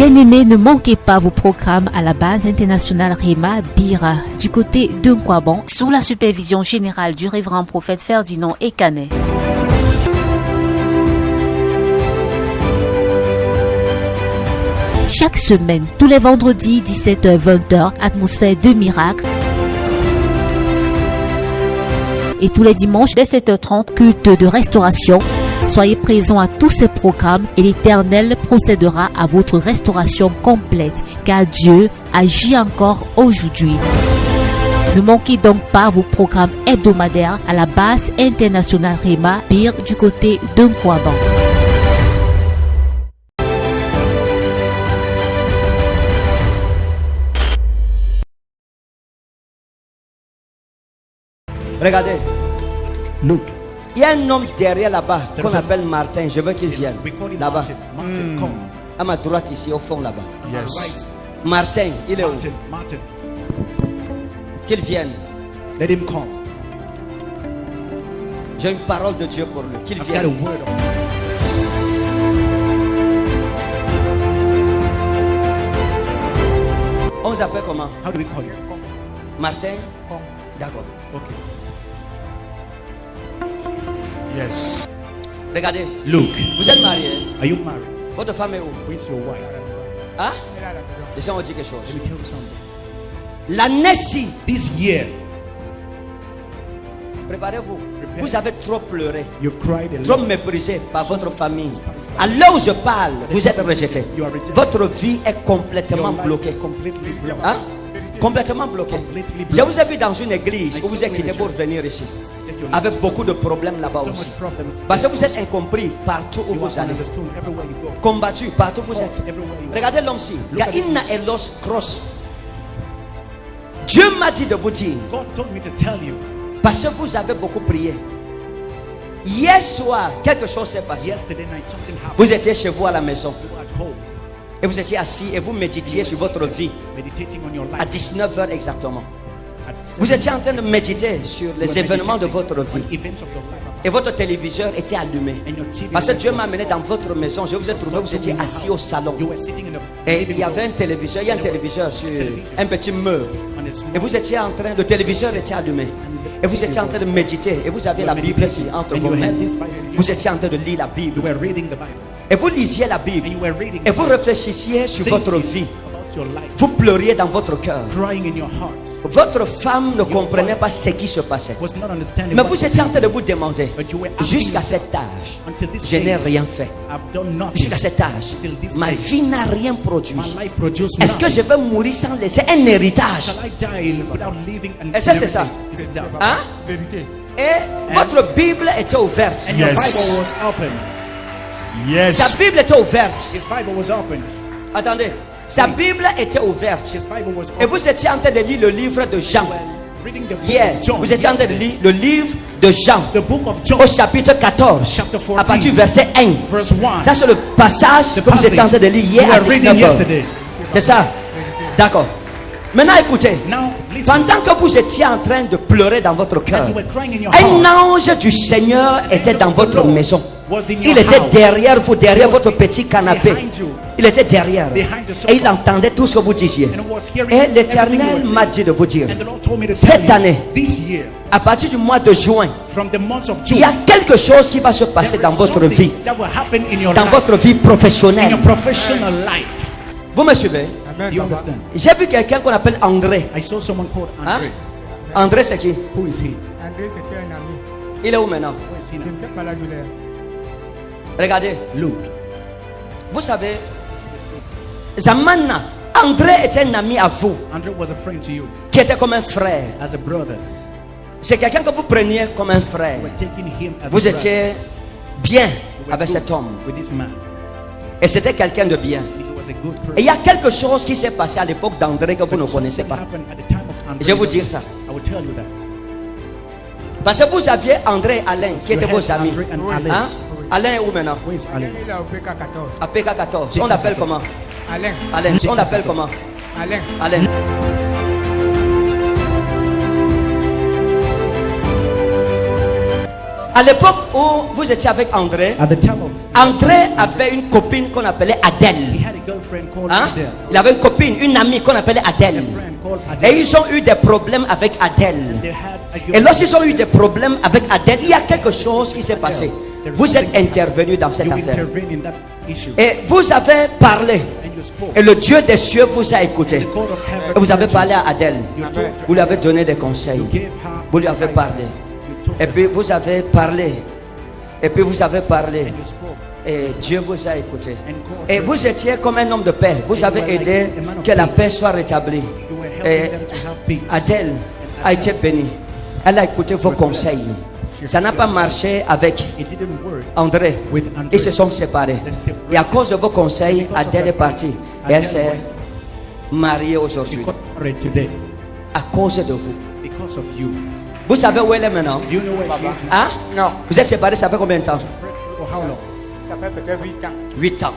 Bien-aimés, ne manquez pas vos programmes à la base internationale Rema Bira du côté de Nkwaban sous la supervision générale du révérend prophète Ferdinand Ekanet. Chaque semaine, tous les vendredis 17h-20h, atmosphère de miracle. Et tous les dimanches dès 7h30, culte de restauration. Soyez présents à tous ces programmes et l'Éternel procédera à votre restauration complète, car Dieu agit encore aujourd'hui. Ne manquez donc pas vos programmes hebdomadaires à la base internationale Rema Bir du côté de Nkwaban. Regardez, Look, il y a un homme derrière là-bas qu'on appelle Martin. Je veux qu'il vienne là-bas. À ma droite ici, au fond là-bas. yes. Martin, il est où? Martin, Qu'il vienne. let him come. J'ai une parole de Dieu pour lui. Qu'il I've got a vienne. word of On vous appelle comment? How do we call you? Martin? Come. D'accord. Okay. Yes. Regardez, Look, vous êtes mariés. are you married? Votre femme est où? Where's your wife? Hein? Les gens ont dit quelque Let chose. me tell you something. L'année-ci, This year, préparez-vous. Vous avez trop pleuré, you've cried a trop lot. méprisé par votre famille. À l'heure où je parle, vous êtes rejeté. Votre vie est complètement Your life bloquée. is completely blocked. Hein? Complètement bloqué. Je vous ai vu dans une église où vous êtes quitté pour venir ici. Avec beaucoup de problèmes là-bas So aussi. much problems. Parce que vous êtes incompris partout où You vous are allez. understood everywhere you go. Combattu partout où vous êtes. Everywhere you go. Regardez l'homme-ci. Look at this Gaïna Elos Cross. Dieu m'a dit de vous dire, God told me to tell you. parce que vous avez beaucoup prié. Hier soir, quelque chose s'est passé. Yesterday night, something happened. Vous étiez chez vous à la maison. You were at home, Et vous étiez assis et vous méditiez sur votre vie. meditating on your À life. 19h exactement. At Vous étiez en train de méditer sur les événements de votre vie. events of your life. Et votre téléviseur était allumé. And your TV Parce que Dieu was m'a amené dans votre maison. Je vous ai trouvé, vous étiez assis au salon. You were sitting in the Et il living y avait un room téléviseur, il y a un téléviseur sur un petit meuble. on a small Et vous étiez en train, le téléviseur était allumé. Et vous étiez en train de méditer. Et vous aviez la Bible ici entre vos mains. Vous étiez en train de lire la You Bible. were reading the Bible. Et vous lisiez la And Bible. you were reading Et the vous Bible, réfléchissiez sur votre vie. about your life, Vous pleuriez dans votre cœur. crying in your heart. Votre femme ne comprenait pas ce qui se passait. Was not understanding Mais what vous was étiez en train de vous demander, But you were asking jusqu'à yourself, cet âge, until this je n'ai age, rien fait. I've done nothing. Jusqu'à cet âge, Till this ma age, vie n'a rien produit. my life produced Est-ce que nothing. je vais mourir sans laisser un héritage? Shall I die without leaving an Est-ce que c'est ça? inheritance? Is it that? Hein? Vérité. Et votre Bible était ouverte. And your Yes. Bible was open. Sa Yes. Bible était ouverte. His Bible was open. Attendez, sa Bible était ouverte. His Bible was Et open. vous étiez en train de lire le livre de Jean. Reading the book Hier, of John. vous étiez en train de yesterday. lire le livre de Jean The book of John, au chapitre 14, Chapter 14. à partir du verset 1. verse 1. Ça, c'est le passage The que vous étiez en train de lire hier you à were reading 19h. yesterday. C'est ça? D'accord. Maintenant, écoutez. Now, listen. Pendant que vous étiez en train de pleurer dans votre cœur, As you were crying in your un heart, ange du Seigneur était dans votre maison. was in your Il était house. derrière vous, derrière votre petit canapé. Behind you. Il était derrière. Behind the sofa. Et il entendait tout ce que vous disiez. And was hearing Et everything you l'Éternel were m'a saying. dit de vous dire, And the Lord told me to cette tell you, année, this year, à partir du mois de juin, from the month of il June, y a quelque chose qui va se passer there dans is votre something vie, that will happen in your dans life, votre vie in professionnelle. your professional life. Vous me suivez? Amen. You Papa. understand? J'ai vu quelqu'un qu'on appelle André. I saw someone called Hein? Andre. André, c'est qui? Who is he? André, c'était un ami. Il est où maintenant? Who is he Je now? ne sais pas la douleur. Regardez, Luke. vous savez, Zamana, André était un ami à vous, Andre was a friend to you, qui était comme un frère. as a brother. C'est quelqu'un que vous preniez comme un frère. You were taking him as Vous a brother. étiez bien You were avec good cet homme. with this man. Et c'était quelqu'un de bien. He was a good person. Et il y a quelque chose qui s'est passé à l'époque d'André que vous ne connaissez Something pas. happened at the time of Andre. Je vais vous dire ça. I will tell you that. Parce que vous aviez André et Alain qui étaient You vos had amis. Andre and Oui. Alain. Hein? Alain est où maintenant? Where is Alain? Il est au PK14. À PK14. On l'appelle comment? Alain. Alain. On l'appelle comment? Alain. Alain. À l'époque où vous étiez avec André, At the time of, André avait une copine qu'on appelait Adèle. he had a girlfriend called Hein? Adele. Il avait une copine, une amie qu'on appelait Adèle. A friend called Adele. Et ils ont eu des problèmes avec Adèle. They had a Et girlfriend. lorsqu'ils ont eu des problèmes avec Adèle, il y a quelque chose qui s'est passé. Vous êtes intervenu dans cette You affaire. intervene in that issue. Et vous avez parlé. And you spoke. Et le Dieu des cieux vous a écouté. The God of heaven Et vous avez heard parlé you. à Adèle. You talked to Vous lui her. avez donné des conseils. You gave her Vous lui avez advices. parlé. You told Et her. puis vous avez parlé. Et puis vous avez parlé. And you spoke. Et Dieu vous a écouté. And God Et vous étiez comme un homme de paix. Vous avez aidé que la paix soit rétablie. You were Et helping them to have peace. Adèle a été bénie. Elle a écouté vos conseils. Ça n'a pas marché avec It didn't work. André. With André. Ils se sont séparés. Et à cause de vos conseils, Adèle est partie. Et elle s'est mariée aujourd'hui. She got married today À cause de vous. because of you. Vous savez où elle est maintenant? Do you know where she is now? Hein? Non, Vous êtes séparés, ça fait combien de temps? For how long? ça fait peut-être 8 ans. 8 ans.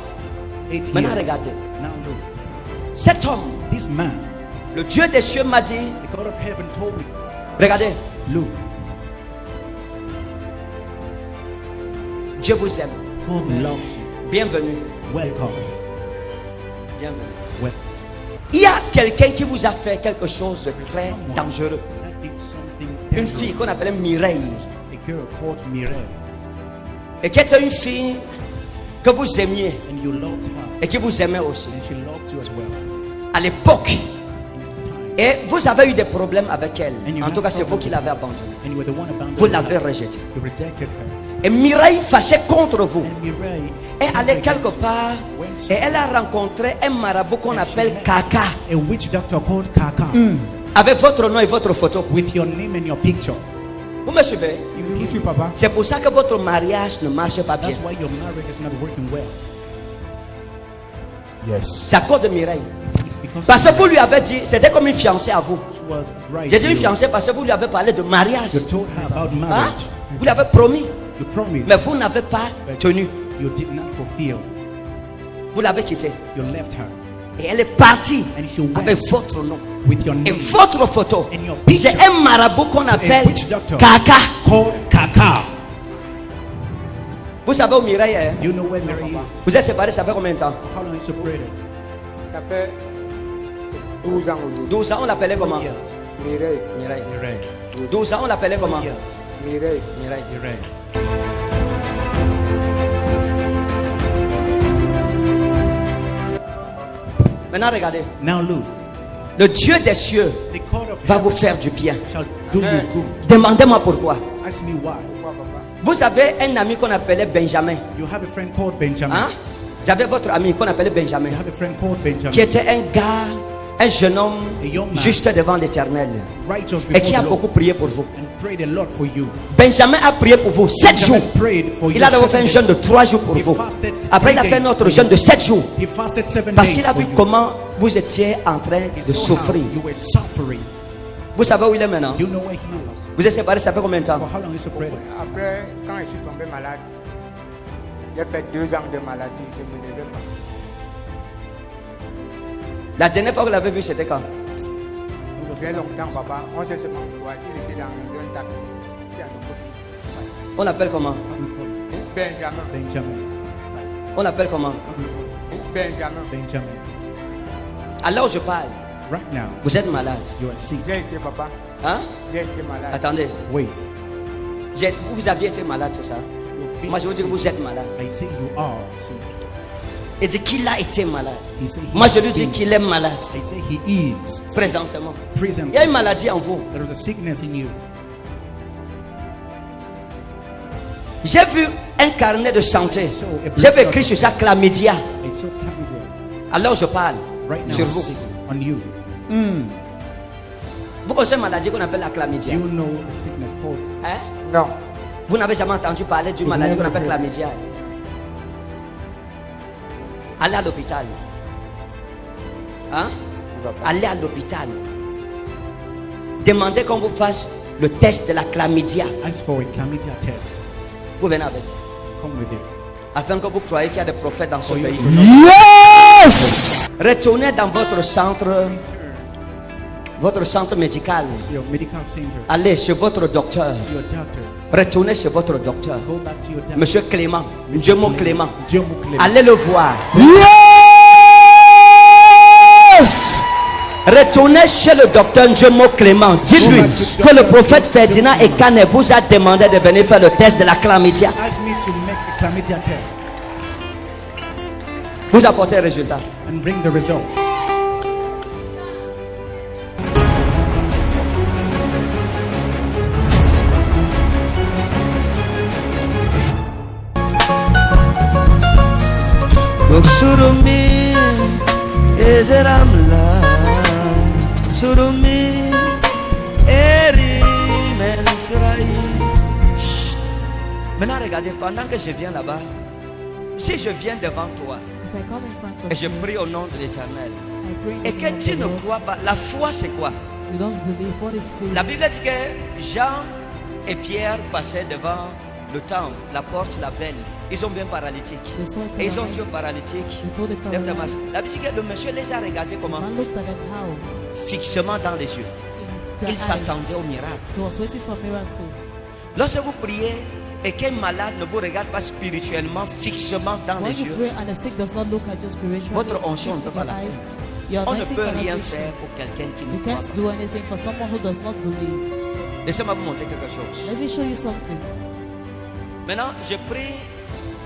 8 Maintenant, years. regardez. Now look. Cet homme, This man, le Dieu des cieux m'a dit, the God of heaven told me, regardez, look, Dieu vous aime. God loves you. Bienvenue. Welcome. Bienvenue. Well, Il y a quelqu'un qui vous a fait quelque chose de très someone dangereux. that did something Une dangerous. fille qu'on appelait Mireille. A girl called Mireille, Et qui était une fille que vous aimiez and you loved her, et qui vous aimait aussi. and she loved you as well. À l'époque. In time. Et vous avez eu des problèmes avec elle. And you En tout had cas, c'est vous problems qui l'avez abandonnée. And you were the one abandoned. Vous l'avez rejetée. You rejected her. Et Mireille fâchée contre vous. And Mireille Elle allait quelque part et elle a rencontré un marabout qu'on appelle Kaka. a witch doctor called Kaka Avec votre nom et votre photo. with your name and your picture. Vous me suivez? Je suis papa. C'est pour ça que votre mariage ne marche pas bien. That's why your marriage is not working well. C'est à cause de Mireille. It's because Parce que vous lui avez dit, c'était comme une fiancée à vous. she was right. J'ai dit to une you. fiancée parce que vous lui avez parlé de mariage. You told her about Hein? marriage. Vous l'avez promis. You promised, Mais vous n'avez pas tenu. you did not fulfill. Vous l'avez quittée. You left her Et elle est partie and she went avec votre nom with your et name votre photo. and your picture. J'ai un marabout qu'on A appelle witch doctor Kaka. called Kaka. Vous savez où Mireille est? You know where Mary is? Vous êtes séparés, ça fait combien de temps? How long is separated? Ça fait 12 ans aujourd'hui. 12 ans, on l'appelait comment? Years. Mireille, Mireille. Mireille. 12 ans, on l'appelait comment? Years. Mireille. Mireille. Mireille. Maintenant, regardez. Now look, Le Dieu des cieux the God of va vous heaven faire du bien. shall do you good. Demandez-moi pourquoi. Ask me why. Pourquoi papa? Vous avez un ami qu'on appelait Benjamin. You have a friend called Benjamin. Hein? J'avais votre ami qu'on appelait Benjamin, You have a friend called Benjamin. qui était un gars, un jeune homme A young man. juste devant l'Éternel Righteous et qui before a the Lord. beaucoup prié pour vous. And prayed a lot for you. Benjamin a prié pour vous 7 jours. Benjamin prayed for Il you a d'abord fait 7 un jeûne de days. 3 jours pour He vous. fasted Après, il a 3 fait un days autre for jeûne you. de 7 jours. He fasted 7 Parce days qu'il a for vu you. comment vous étiez en train He de saw how souffrir. you were suffering. Vous savez où il est maintenant? You know where he is. Vous êtes séparés, ça fait combien de temps? For how long is separated? Après, quand je suis tombé malade, j'ai fait 2 ans de maladie. Je ne me levais pas. La dernière fois que vous l'avez vu, c'était quand? Très longtemps, papa. On s'est seulement croisé. Il était dans un taxi. C'est à nos côtés. On l'appelle comment? Benjamin. Benjamin. On l'appelle comment? Benjamin. Benjamin. Alors où je parle, Right now, vous êtes malade. you are sick. J'ai été papa. Hein? J'ai été malade. Attendez, Wait. vous aviez été malade, c'est ça? You've been Moi, je vous dis que sick. vous êtes malade. I say you are sick. Il dit qu'il a été malade. He say he Moi, je has lui dis been. qu'il est malade. I say he is sick. Présentement. Presently, Il y a une maladie en vous. there is a sickness in you. J'ai vu un carnet de santé. J'ai vu écrit sur ça chlamydia. It's so chlamydia. Alors je parle Right now, sur it's vous. sick on you. Vous connaissez une maladie qu'on appelle la chlamydia? You know a sickness called. Hein? Non. Vous n'avez jamais entendu parler d'une maladie qu'on appelle chlamydia? Allez à l'hôpital. Hein? Allez à l'hôpital. Demandez qu'on vous fasse le test de la chlamydia. Ask for a chlamydia test. Vous venez avec. Come with it. Afin que vous croyez qu'il y a des prophètes dans ce For you pays. to Yes! Retournez dans votre centre médical. your medical center, Allez chez votre docteur. to your doctor. Retournez chez votre docteur. Go back to your doctor. Monsieur Clément. Dieu mon Clément. Dieu mon Clément. Allez le voir. Yes! Yes. Retournez chez le docteur Njomo Clément. Dites-lui que le prophète Ferdinand Ekane vous a demandé de venir faire le test de la chlamydia. Ask me to make the chlamydia test Vous apportez le résultat. and bring the results. Surumi Ezeramla Surumi Eri Mensrai. Maintenant regardez, pendant que je viens là-bas, si je viens devant toi If I come in front of et je you, prie au nom de l'Éternel I pray in et the que name of tu the ne Lord, crois pas, la foi c'est quoi? you don't believe what is faith. La Bible dit que Jean et Pierre passaient devant le temple, la porte, la belle. Ils ont vu un paralytique. They saw a Et ils ont dit paralytic. au paralytique, They told the lève ta main. paralytic. La Bible dit que le monsieur les a regardés comment? Man looked at them how? Fixement dans les yeux. In his Il eyes. s'attendait au miracle. He was waiting for a miracle. Lorsque vous priez et qu'un malade ne vous regarde pas spirituellement, fixement dans When les you yeux, pray and the sick does not look at you spiritually, votre onction ne fixed peut pas in your eyes, l'atteindre. your On ne anointing peut cannot rien reach faire you. pour quelqu'un qui You ne croit can't pas. do anything for someone who does not believe. Laissez-moi vous montrer quelque chose. Let me show you something. Maintenant, je prie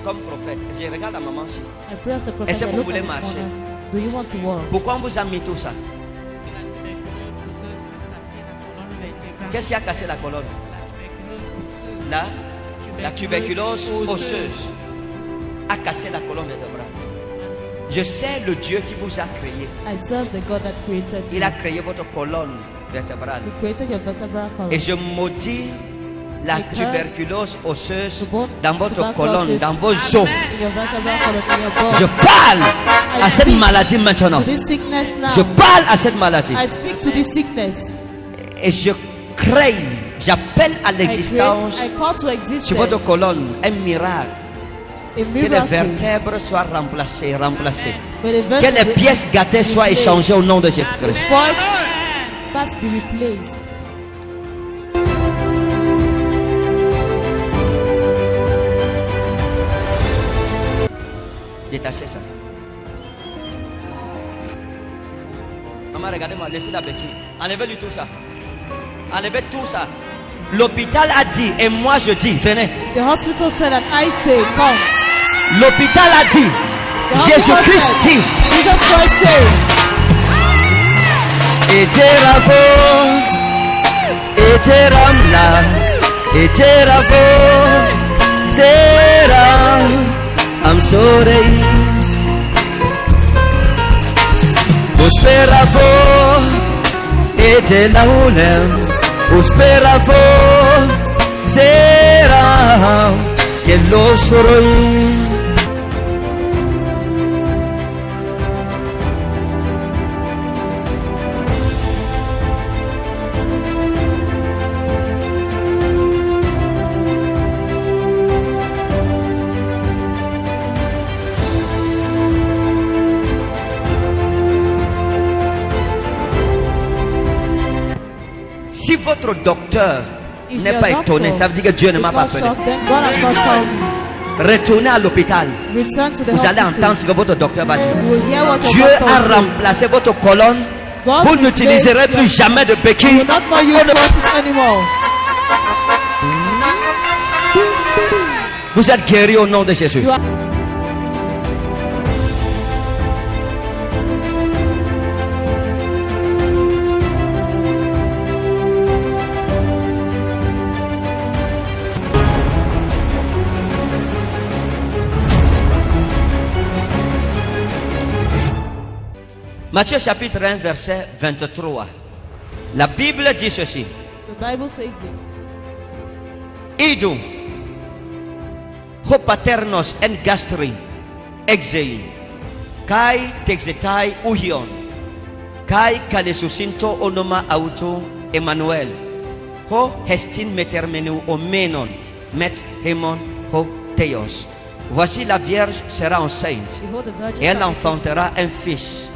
comme prophète. Je regarde la maman ici. I pray as a prophet. Est-ce que I vous look voulez at this marcher? woman. Do you want to walk? Pourquoi on vous a mis tout ça? Qu'est-ce qui a cassé la colonne? La tuberculose osseuse a cassé la colonne vertébrale. Je sais le Dieu qui vous a créé. I serve the God that created you. Il a créé votre colonne vertébrale. He created your vertebral column. Et je maudis la Because tuberculose osseuse the bone- dans votre tuberculosis colonne, dans vos os. in your vertebral column, in your bone. Je parle à cette maladie maintenant. To this sickness now. Je parle à cette maladie. I speak to this sickness. Et je crée, j'appelle à I l'existence call to existence sur votre colonne un miracle. a Que les miracle. vertèbres soient remplacées. Where the Que les pièces gâtées soient échangées au nom de the Jésus-Christ. spoiled must be replaced. Détachez ça. Maman, regardez-moi, laissez la béquille. Enlevez-lui tout ça. Enlevez tout ça. L'hôpital a dit, et moi je dis, venez. The hospital said and I say, come. L'hôpital a dit, The hospital Jésus-Christ said, dit. Jesus Christ says, Eteramla, Eteravo, Sera, I'm sorry. Usperavo, Etelaulem, Usperavo, Sera, que lo soroi. Si votre docteur if n'est your pas doctor étonné, ça veut dire que Dieu ne is m'a pas not appelé. shocked, then God has not called me. Retournez à l'hôpital. Return to the Vous allez entendre hospital. ce que votre docteur va dire. You will hear what your Dieu doctor a will say. remplacé votre colonne. God Vous will n'utiliserez replace plus your- jamais de You béquille. will not more use crutches anymore. Vous êtes guéri au nom de Jésus. You are Matthieu chapitre 1 verset 23. La Bible dit ceci. The Bible says this. Idum ho paternos en gastri exei kai texetai uhion kai kalesusinto onoma auto Emmanuel ho hestin metermenu omenon met hemon ho theos. Voici la Vierge sera enceinte Behold, the virgin et elle shall enfantera un fils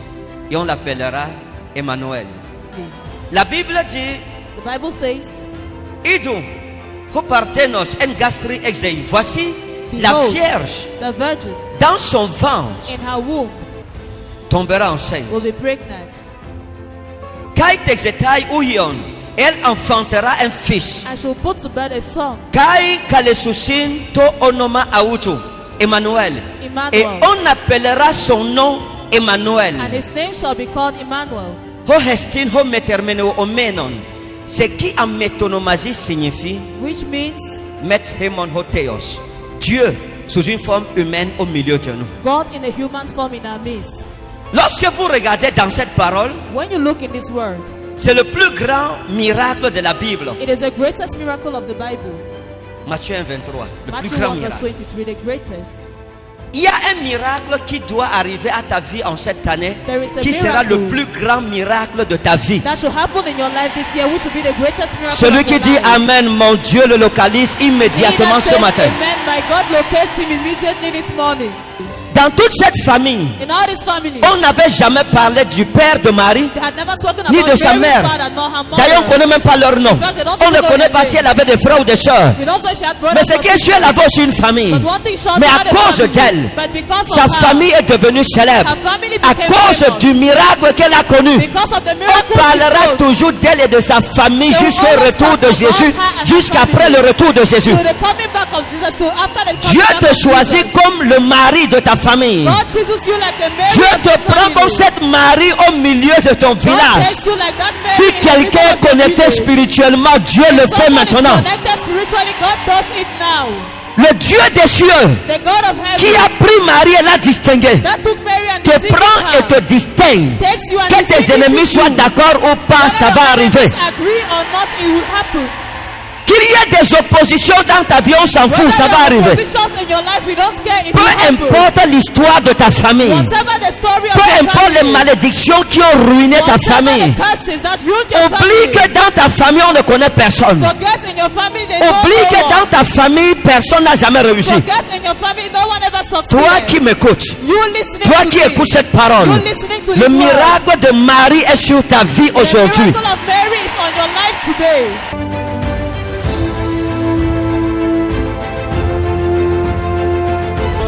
et on l'appellera Emmanuel. conceive. La Bible dit The Bible says, Idum ho partenos en gastri exei. Voici la Behold, Vierge the virgin dans son ventre. in her womb, tombera enceinte. will be pregnant. Kai Texetai Uyon, elle enfantera un fils. And she will put to bed a son, Kai Kalesusin to onoma autu, Emmanuel. Et Emmanuel. on appellera son nom Emmanuel. And his name shall be called Emmanuel. Ho hestin ho metermeno omenon. Ce qui en métonomasie signifie Which means Met Hemon Hotheos. Dieu sous une forme humaine au milieu de nous. God in a human form in our midst. Lorsque vous regardez dans cette parole, When you look in this word, c'est le plus grand miracle de la Bible. it is the greatest miracle of the Bible. Matthieu 1, 23. Le plus Matthew grand 1 verse miracle. 23, the greatest. Il y a un miracle qui doit arriver à ta vie en cette année, There is a qui sera le miracle plus grand miracle de ta vie. That should happen in your life this year, which should be the greatest miracle Celui of qui your dit life. Amen, mon Dieu le localise He immédiatement that ce says matin. Amen, my God locates him immediately this morning. Dans toute cette famille, In all his family, on n'avait jamais parlé du père de Marie, they had never spoken ni about de sa Mary's mère. father, nor her mother. D'ailleurs, on ne connaît même pas leur nom. On ne connaît pas si elle avait des frères ou des sœurs. We don't say she had Mais brothers ce or qui est sûr, sisters. elle avait aussi une famille. But one thing sure, Mais she à had a cause family. d'elle, But because sa of her, famille est devenue célèbre. her family À became cause famous. du miracle qu'elle a connu. Because of the On miracle she parlera told. toujours d'elle et de sa famille They will jusqu'au always retour talk de about Jésus, her and her jusqu'après family. le retour de Jésus. So the coming back of Jesus, so after the coming Dieu back te of choisit Jesus, comme le mari de ta famille. God chooses you like the Mary Dieu of te your prend comme family. cette Marie au milieu de ton God village. takes you like that Mary Si in the quelqu'un middle est of the connecté village. spirituellement, Dieu le fait Someone is maintenant. connected spiritually, God does it now. Le Dieu des cieux The God of qui heaven a pris Marie et l'a distinguée that took Mary and te distinguished prend et her, te distingue. takes you and Que tes distinguishes ennemis soient you. d'accord ou pas, ça va Whether arriver. others agree or not, it will happen. Qu'il y ait des oppositions dans ta vie, on s'en fout, Whether ça va there are arriver. oppositions in your life, we don't care, it Peu will happen. importe l'histoire de ta famille, Whatever the story of peu your importe les family, malédictions qui ont ruiné ta whatever famille, the curses that ruined your oublie family, que dans ta famille, on ne connaît personne. forget in your family they know Oublie no que one. dans ta famille, personne n'a jamais réussi. Forget in your family no one ever succeeded. Toi qui m'écoutes, You listening toi to qui me. écoutes cette parole, You listening to le this word. miracle de Marie est sur ta vie The aujourd'hui. miracle of Mary is on your life today.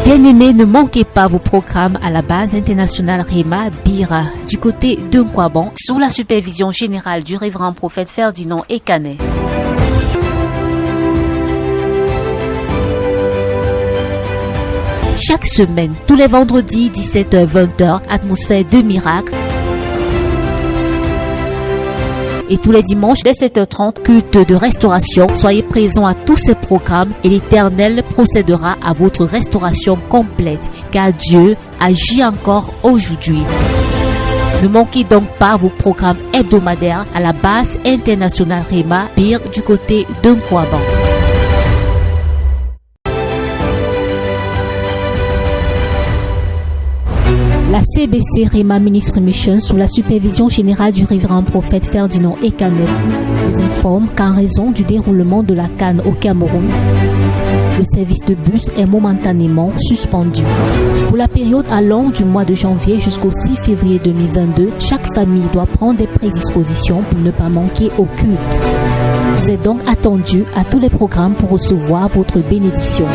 Bien-aimés, ne manquez pas vos programmes à la base internationale Rema Bira du côté de Nkwaban sous la supervision générale du révérend prophète Ferdinand Ekanet. Chaque semaine, tous les vendredis 17h-20h, atmosphère de miracle. Et tous les dimanches dès 7h30, culte de restauration. Soyez présents à tous ces programmes et l'Éternel procédera à votre restauration complète, car Dieu agit encore aujourd'hui. Ne manquez donc pas vos programmes hebdomadaires à la base internationale Rema Bir du côté de Nkwaban. La CBC Rema Ministry Mission, sous la supervision générale du révérend prophète Ferdinand Ekanet, vous informe qu'en raison du déroulement de la CAN au Cameroun, le service de bus est momentanément suspendu. Pour la période allant du mois de janvier jusqu'au 6 février 2022, chaque famille doit prendre des prédispositions pour ne pas manquer au culte. Vous êtes donc attendus à tous les programmes pour recevoir votre bénédiction.